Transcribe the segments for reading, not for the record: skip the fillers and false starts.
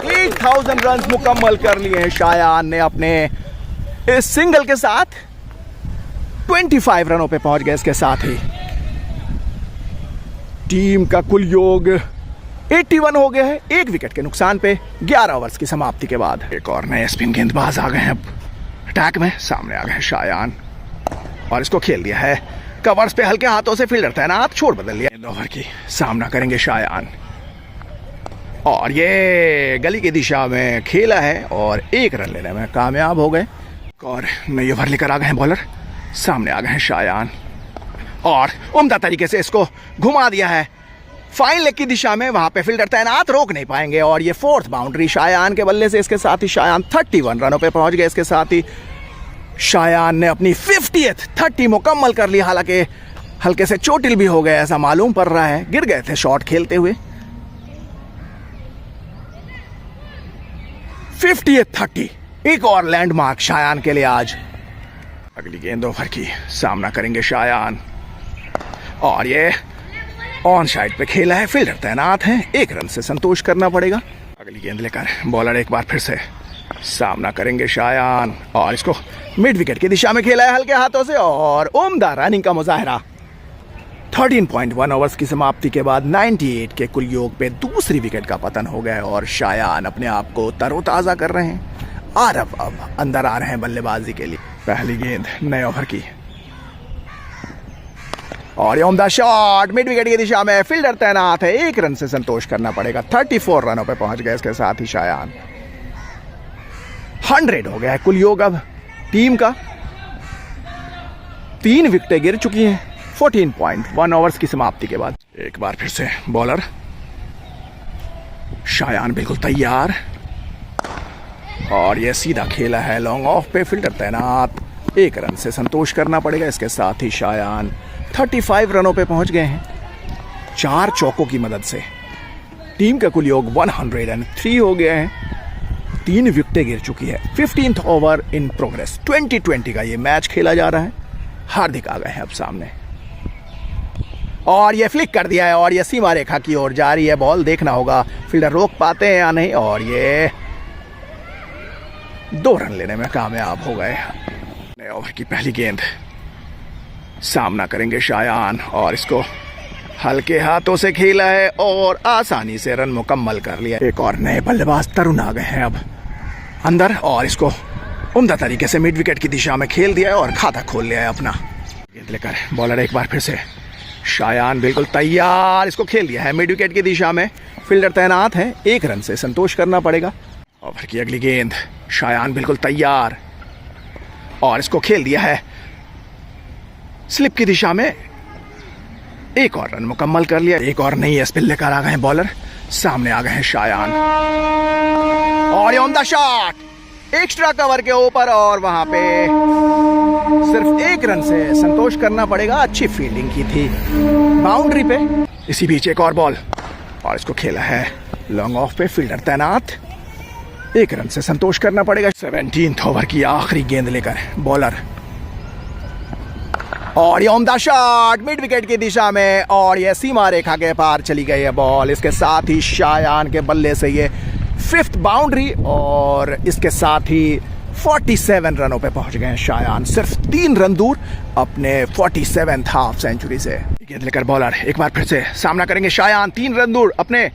1000 run मुकम्मल कर लिए हैं शायान ने अपने इस सिंगल के साथ। 25 रनों पे पहुंच गए। इसके साथ ही टीम का कुल योग 81 हो गया है, 1 विकेट के नुकसान पे 11 ओवर्स की समाप्ति के बाद। एक और नए स्पिन गेंदबाज आ गए हैं अब अटैक में। सामने आ गए हैं शायान और इसको खेल दिया है कवर्स पे हल्के हाथों से। फील्डर तैनात, छोड़ बदल लिया। ओवर की सामना करेंगे शायान और ये गली की दिशा में खेला है और 1 रन लेने में कामयाब हो गए। और नई ओवर लेकर आ गए हैं बॉलर। सामने आ गए हैं शायान और उम्दा तरीके से इसको घुमा दिया है फाइन लेग की दिशा में। वहां पे फील्डर तैनात, रोक नहीं पाएंगे। और ये 4th बाउंड्री शायान के बल्ले से। इसके साथ ही शायान 31 रनों पे पहुंच गए। इसके साथ ही शायान ने अपनी 50th 30 मुकम्मल कर ली। हालांकि हल्के से चोटिल भी हो गए ऐसा मालूम पड़ रहा है, गिर गए थे शॉट खेलते हुए। 50th 30, एक और लैंडमार्क शायान के लिए आज। अगली गेंद ओवर की सामना करेंगे शायान और ये ऑन साइड पे खेला है, फील्डर तैनात है। 1 रन से संतोष करना पड़ेगा। अगली गेंद लेकर बॉलर एक बार फिर से सामना करेंगे शायान और इसको मिड विकेट की दिशा में खेला है हल्के हाथों से और उम्दा रनिंग का मुजाहरा। 13.1 ओवर्स की समाप्ति के बाद 98 के कुल योग पे दूसरी विकेट का पतन हो गया और शायान अपने आप को तरोताजा कर रहे हैं। आरव अब अंदर आ रहे हैं बल्लेबाजी के लिए। पहली गेंद नए ओवर की और ये उम्दा शॉट मिड विकेट की दिशा में। फील्डर तैनात है, 1 रन से संतोष करना पड़ेगा। 34 रनों पे पहुंच गए। इसके साथ ही शायान 100 हो गया है कुल योग अब टीम का। 3 विकेटें गिर चुकी हैं 14.1 ओवर्स की समाप्ति के बाद। एक बार फिर से बॉलर शायान बिल्कुल तैयार और ये सीधा खेला है लॉन्ग ऑफ पे। फील्डर तैनात, 1 रन से संतोष करना पड़ेगा। इसके साथ ही शायान 35 रनों पे पहुंच गए हैं 4 चौकों की मदद से। टीम का कुल योग 103 हो गया है। 3 विकेटें गिर चुकी है। 15th over in progress. 2020 का ये मैच खेला जा रहा है। हार्दिक आ गए हैं अब सामने और ये फ्लिक कर दिया है और ये सीमा रेखा की ओर जा रही है बॉल। देखना होगा फील्डर रोक पाते हैं या नहीं। और ये 2 रन लेने में कामयाब हो गए। नए ओवर की पहली गेंद सामना करेंगे शायान और इसको हल्के हाथों से खेला है और आसानी से रन मुकम्मल कर लिया। एक और नए बल्लेबाज तरुण आ गए हैं अब अंदर और इसको उम्दा तरीके से मिड विकेट की दिशा में खेल दिया है और खाता खोल लिया है अपना। गेंद लेकर बॉलर एक बार फिर से शायान बिल्कुल तैयार, इसको खेल दिया है मिड विकेट की दिशा में। फील्डर तैनात है, 1 रन से संतोष करना पड़ेगा। ओवर की अगली गेंद शायान बिल्कुल तैयार और इसको खेल दिया है स्लिप की दिशा में। 1 और रन मुकम्मल कर लिया। एक और नई स्पिन लेकर आ गए हैं बॉलर। सामने आ गए हैं शायान और ये on the shot extra cover के ऊपर और वहां पे सिर्फ 1 रन से संतोष करना पड़ेगा। अच्छी फील्डिंग की थी बाउंड्री पे। इसी बीच एक और बॉल और इसको खेला है लॉन्ग ऑफ पे। फील्डर तैनात, 1 रन से संतोष करना पड़ेगा। 17th ओवर की आखिरी गेंद लेकर बॉलर और ये on the shot mid wicket की दिशा में और ये सीमा रेखा के पार चली गई है बॉल। इसके साथ ही शायान के बल्ले से ये 5th बाउंड्री और इसके साथ ही 47 रनों पे पहुंच गए हैं शायान। सिर्फ 3 रन दूर अपने 47th हाफ सेंचुरी से। गेंद लेकर बॉलर एक बार फिर से सामना करेंगे शायान। 3 रन दूर अपने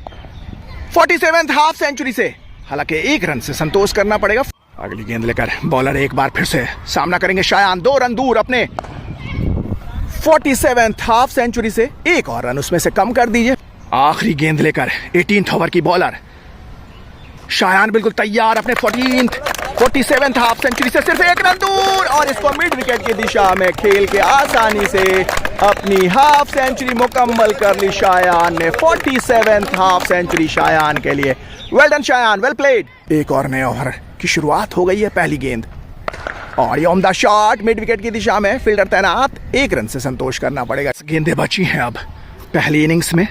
47th हाफ सेंचुरी से। हालांकि 1 रन से संतोष करना पड़ेगा। अगली गेंद लेकर बॉलर एक बार फिर से सामना करेंगे शायान। 2 रन दूर अपने 47th हाफ सेंचुरी से। 1 और रन उसमें से कम कर दीजिए। आखिरी गेंद लेकर 18th ओवर की बॉलर शायान बिल्कुल तैयार अपने 47th हाफ सेंचुरी से। सिर्फ 1 रन दूर और इसको मिड विकेट की दिशा में खेल के आसानी से अपनी हाफ सेंचुरी मुकम्मल कर ली शायान ने। 47th हाफ सेंचुरी शायान के लिए। Well done Shayan, well played. एक और नए ओवर की शुरुआत हो गई है। पहली गेंद और ये on the shot mid wicket की दिशा में। फील्डर तैनात, 1 रन से संतोष करना पड़ेगा। गेंदें बची हैं अब पहली इनिंग्स में।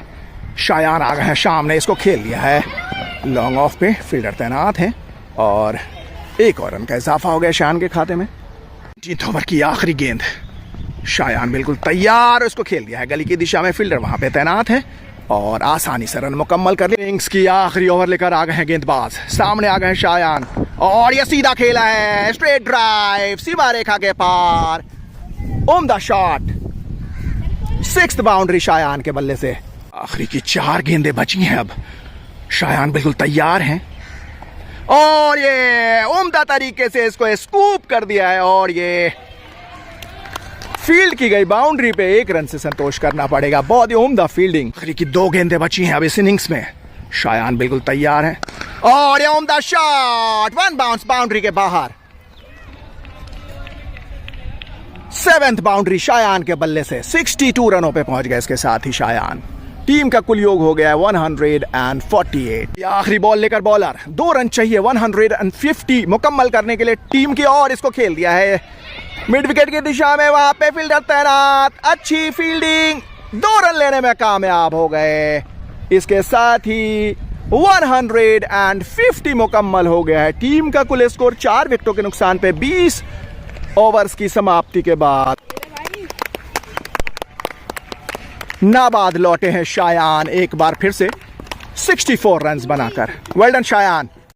शायान आ गए हैं सामने, इसको खेल लिया है लॉन्ग ऑफ पे। फील्डर तैनात है और 1 और रन का इजाफा हो गया शायान के खाते में। 20th ओवर की आखिरी गेंद शायान बिल्कुल तैयार, इसको खेल दिया है गली की दिशा में। फील्डर वहां पे तैनात है और आसानी से रन मुकम्मल कर लिया। इनिंग्स की आखिरी ओवर लेकर आ गए हैं गेंदबाज, सामने आ गए हैं शायान और ये सीधा खेला है, स्ट्रेट ड्राइव सीमा रेखा के पार, उम्दा शॉट, 6th बाउंड्री शायान के बल्ले से। आखिरी की 4 गेंदें बची हैं, अब शायान बिल्कुल तैयार हैं और ये उम्दा तरीके से इसको स्कूप कर दिया है और ये फील्ड की गई बाउंड्री पे 1 रन से संतोष करना पड़ेगा। बहुत ही उम्दा फील्डिंग। आखिरी की 2 गेंदें बची हैं अब इस इनिंग्स में, शायान बिल्कुल तैयार हैं और ये उम्दा शॉट, 1 बाउंस बाउंड्री के बाहर, 7th बाउंड्री शायान के बल्ले से। 62 रनों पे पहुंच गए इसके साथ ही शायान। टीम का कुल योग हो गया है 148। आखिरी बॉल लेकर बॉलर, 2 रन चाहिए 150 मुकम्मल करने के लिए टीम की, और इसको खेल दिया है मिड विकेट की दिशा में, वहां पे फील्डर तैनात, अच्छी फील्डिंग, 2 रन लेने में कामयाब हो गए। इसके साथ ही 150 मुकम्मल हो गया है। टीम का कुल स्कोर 4 विकेटों के नुकसान पे 20 ओवर्स की समाप्ति के बाद नाबाद लौटे हैं शायान एक बार फिर से 64 रन बनाकर। Well done Shayan.